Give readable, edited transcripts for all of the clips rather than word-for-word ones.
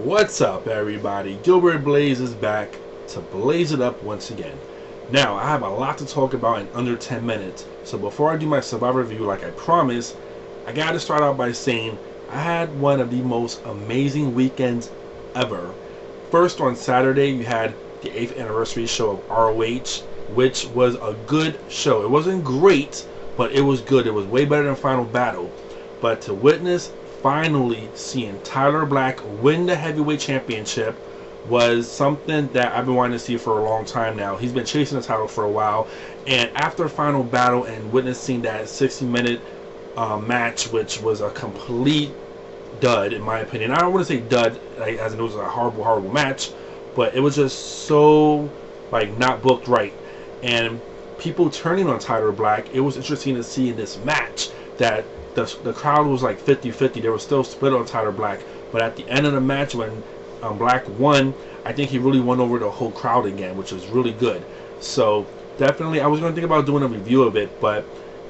What's up, everybody? Gilbert Blaze is back to blaze it up once again. Now, I have a lot to talk about in under 10 minutes, so before I do my Survivor review like I promised, I gotta start out by saying I had one of the most amazing weekends ever. First, on Saturday, you had the 8th anniversary show of ROH, which was a good show. It wasn't great, but it was good. It was way better than Final Battle. But to witness finally seeing Tyler Black win the heavyweight championship was something that I've been wanting to see for a long time now. He's been chasing the title for a while, and after Final Battle and witnessing that 60-minute match, which was a complete dud in my opinion. I don't want to say dud like, as in it was a horrible match, but it was just so like not booked right, and people turning on Tyler Black. It was interesting to see in this match that the crowd was like 50-50. They were still split on Tyler Black, but at the end of the match when Black won, I think he really won over the whole crowd again, which was really good. So definitely, I was going to think about doing a review of it, but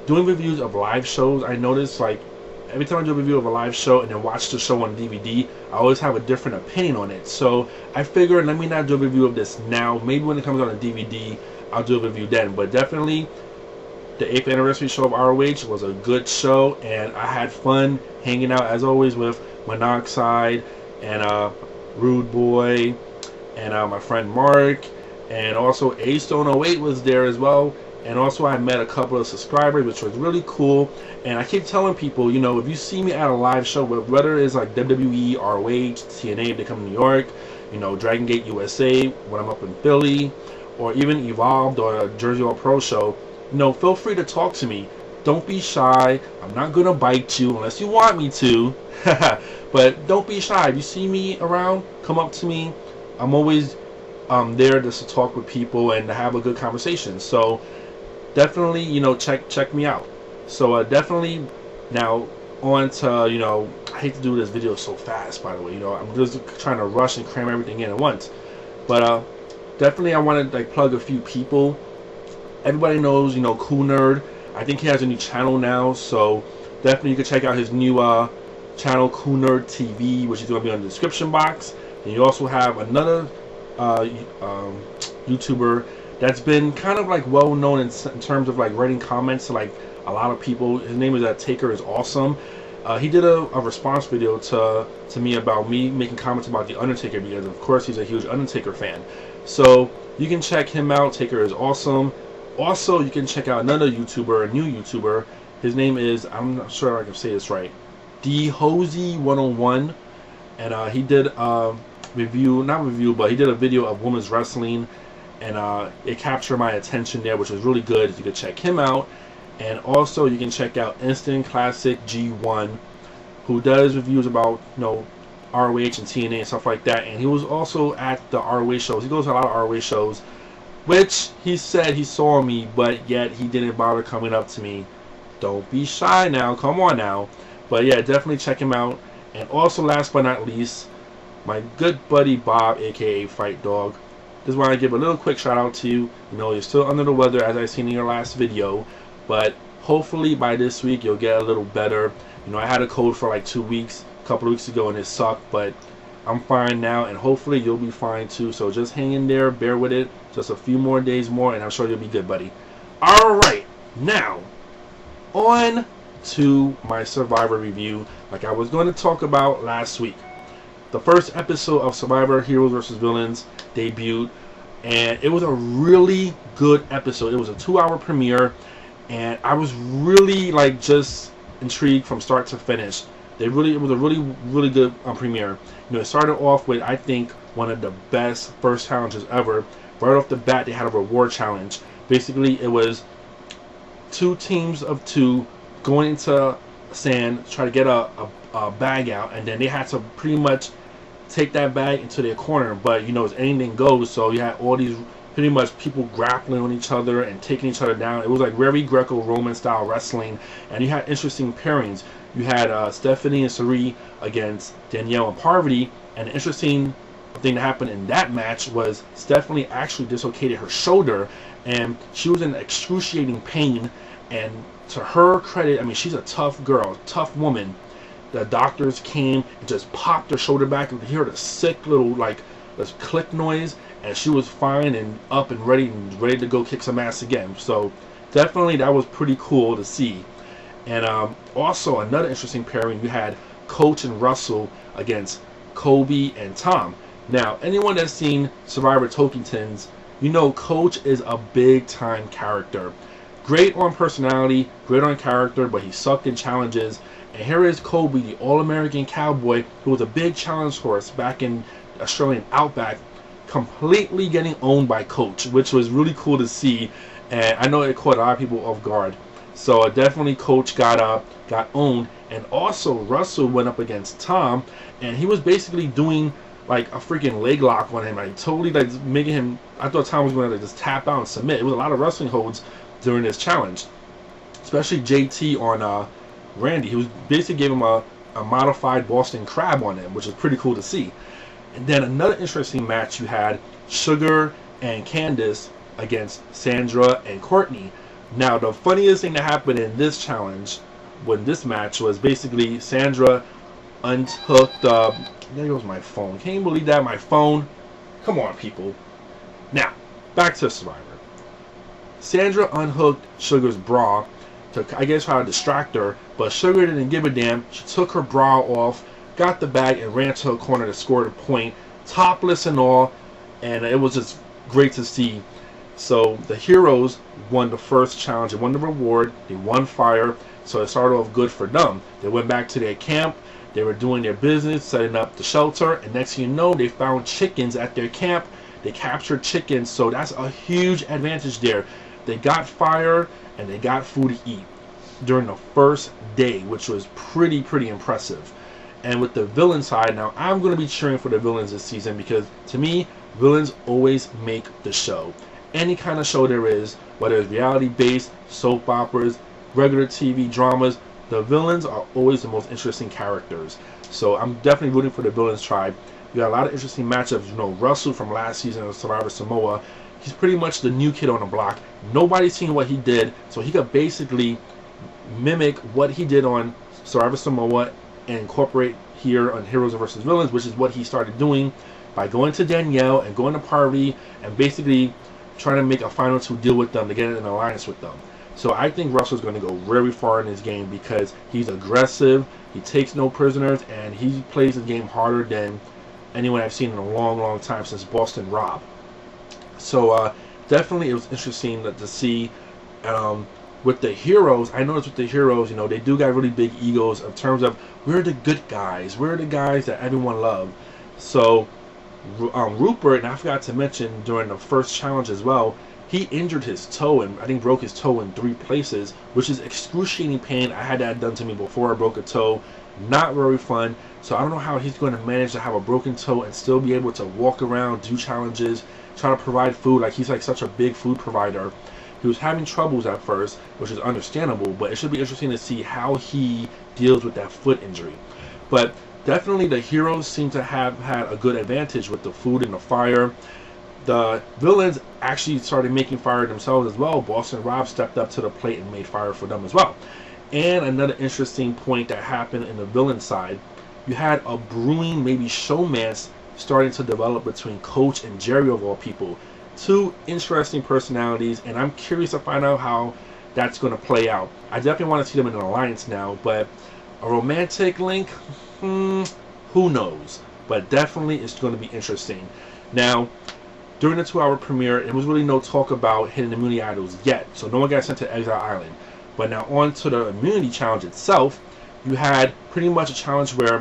doing reviews of live shows, I noticed like every time I do a review of a live show and then watch the show on DVD, I always have a different opinion on it. So I figured, let me not do a review of this now. Maybe when it comes on a DVD, I'll do a review then. But definitely, the 8th anniversary show of ROH was a good show, and I had fun hanging out as always with Monoxide and Rude Boy and my friend Mark, and also A-Stone08 was there as well. And also I met a couple of subscribers, which was really cool. And I keep telling people, you know, if you see me at a live show, whether it's like WWE, ROH, TNA if they come to New York, you know, Dragon Gate USA when I'm up in Philly, or even Evolved or a Jersey All Pro show, you know, feel free to talk to me. Don't be shy. I'm not gonna bite you unless you want me to. But don't be shy. If you see me around, come up to me. I'm always there just to talk with people and to have a good conversation. So definitely, you know, check me out. So definitely now on to, you know, I hate to do this video so fast, by the way. You know, I'm just trying to rush and cram everything in at once. But definitely I want to like plug a few people. Everybody knows, you know, Cool Nerd. I think he has a new channel now, so definitely you can check out his new channel, Cool Nerd TV, which is going to be on the description box. And you also have another YouTuber that's been kind of like well known in terms of like writing comments to like a lot of people. His name is Taker is Awesome. He did a response video to me about me making comments about The Undertaker, because of course he's a huge Undertaker fan. So you can check him out. Taker is Awesome. Also, you can check out another YouTuber, a new YouTuber. His name is, I'm not sure I can say this right, DHosey101, and he did a review, not review, but he did a video of women's wrestling, and it captured my attention there, which was really good. You can check him out. And also you can check out Instant Classic G1, who does reviews about, you know, ROH and TNA and stuff like that. And he was also at the ROH shows. He goes to a lot of ROH shows, which he said he saw me, but yet he didn't bother coming up to me. Don't be shy now, come on now. But yeah, definitely check him out. And also, last but not least, my good buddy Bob, aka Fight Dog. Just want to give a little quick shout out to you. You know, you're still under the weather, as I seen in your last video, but hopefully by this week you'll get a little better. You know, I had a cold for like 2 weeks, a couple of weeks ago, and it sucked, but I'm fine now, and hopefully you'll be fine too. So just hang in there, bear with it, just a few more days more, and I'm sure you'll be good, buddy. Alright, now on to my Survivor review, like I was going to talk about last week. The first episode of Survivor Heroes vs. Villains debuted, and it was a really good episode. It was a 2-hour premiere, and I was really like just intrigued from start to finish. It was a really good premiere. You know, it started off with, I think, one of the best first challenges ever. Right off the bat, they had a reward challenge. Basically, it was 2 teams of 2 going into sand, try to get a bag out, and then they had to pretty much take that bag into their corner. But you know, it's anything goes, so you had all these pretty much people grappling on each other and taking each other down. It was like very Greco-Roman style wrestling, and you had interesting pairings. You had Stephanie and Cirie against Danielle and Parvati, and an interesting thing that happened in that match was Stephanie actually dislocated her shoulder, and she was in excruciating pain. And to her credit, I mean, she's a tough girl, tough woman, the doctors came and just popped her shoulder back, and you heard a sick little like this click noise, and she was fine and up and ready to go kick some ass again. So definitely that was pretty cool to see. And also another interesting pairing, you had Coach and Russell against Colby and Tom. Now, anyone that's seen Survivor Tokens, you know Coach is a big time character. Great on personality, great on character, but he sucked in challenges. And here is Colby, the All-American cowboy, who was a big challenge horse back in Australian Outback, completely getting owned by Coach, which was really cool to see. And I know it caught a lot of people off guard. So definitely Coach got owned. And also Russell went up against Tom, and he was basically doing like a freaking leg lock on him, like totally like making him. I thought Tom was going to just tap out and submit. It was a lot of wrestling holds during this challenge, especially JT on Randy. He was basically gave him a modified Boston Crab on him, which is pretty cool to see. And then another interesting match, you had Suger and Candace against Sandra and Courtney. Now the funniest thing that happened in this challenge, when this match, was basically Sandra unhooked. There goes my phone. Can you believe that? My phone. Come on, people. Now, back to Survivor. Sandra unhooked Sugar's bra to, I guess, try to distract her, but Sugar didn't give a damn. She took her bra off, got the bag, and ran to a corner to score the point, topless and all, and it was just great to see. So the heroes won the first challenge. They won the reward. They won fire, so it started off good for them. They went back to their camp. They were doing their business, setting up the shelter, and next thing you know, they found chickens at their camp. They captured chickens, so that's a huge advantage there. They got fire, and they got food to eat during the first day, which was pretty impressive. And with the villain side, now I'm going to be cheering for the villains this season, because to me, villains always make the show. Any kind of show there is, whether it's reality-based, soap operas, regular TV dramas, the villains are always the most interesting characters. So I'm definitely rooting for the villains tribe. You got a lot of interesting matchups. You know, Russell from last season of Survivor Samoa, he's pretty much the new kid on the block. Nobody's seen what he did, so he could basically mimic what he did on Survivor Samoa and incorporate here on Heroes vs. Villains, which is what he started doing by going to Danielle and going to Parvati and basically trying to make a final two deal with them to get in an alliance with them. So I think Russell's going to go very far in this game because he's aggressive, he takes no prisoners, and he plays the game harder than anyone I've seen in a long time, since Boston Rob. So definitely it was interesting to see. With the heroes, I noticed with the heroes, you know, they do got really big egos in terms of, we're the good guys, we're the guys that everyone loves. So Rupert, and I forgot to mention during the first challenge as well, he injured his toe, and I think broke his toe in 3 places, which is excruciating pain. I had that done to me before I broke a toe. Not very fun. So I don't know how he's going to manage to have a broken toe and still be able to walk around, do challenges, try to provide food. Like, he's like such a big food provider. He was having troubles at first, which is understandable, but it should be interesting to see how he deals with that foot injury. But definitely the heroes seem to have had a good advantage with the food and the fire. The villains actually started making fire themselves as well. Boston Rob stepped up to the plate and made fire for them as well. And another interesting point that happened in the villain side, you had a brewing, maybe showmance starting to develop between Coach and Jerri, of all people. 2 interesting personalities, and I'm curious to find out how that's going to play out. I definitely want to see them in an alliance now, but a romantic link, who knows? But definitely it's going to be interesting. Now, during the 2-hour premiere, it was really no talk about hidden immunity idols yet, so no one got sent to Exile Island. But now on to the immunity challenge itself, you had pretty much a challenge where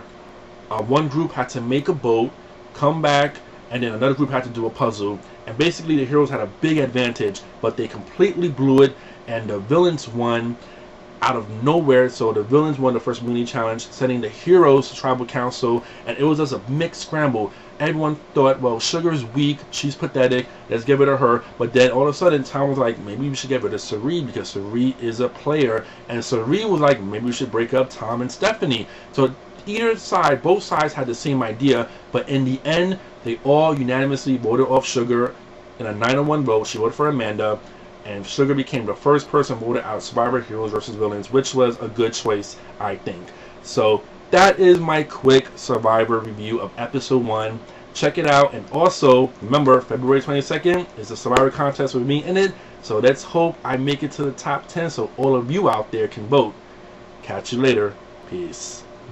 one group had to make a boat, come back, and then another group had to do a puzzle. And basically the heroes had a big advantage, but they completely blew it, and the villains won out of nowhere. So the villains won the first immunity challenge, sending the heroes to Tribal Council, and it was just a mixed scramble. Everyone thought, well, Sugar's weak, she's pathetic, let's give it to her. But then all of a sudden, Tom was like, maybe we should give it to Cirie because Cirie is a player. And Cirie was like, maybe we should break up Tom and Stephanie. So either side, both sides had the same idea, but in the end, they all unanimously voted off Sugar in a 9-1 vote. She voted for Amanda, and Sugar became the first person voted out of Survivor Heroes vs. Villains, which was a good choice, I think. So that is my quick Survivor review of episode 1. Check it out, and also remember, February 22nd is a Survivor contest with me in it, so let's hope I make it to the top 10 so all of you out there can vote. Catch you later. Peace.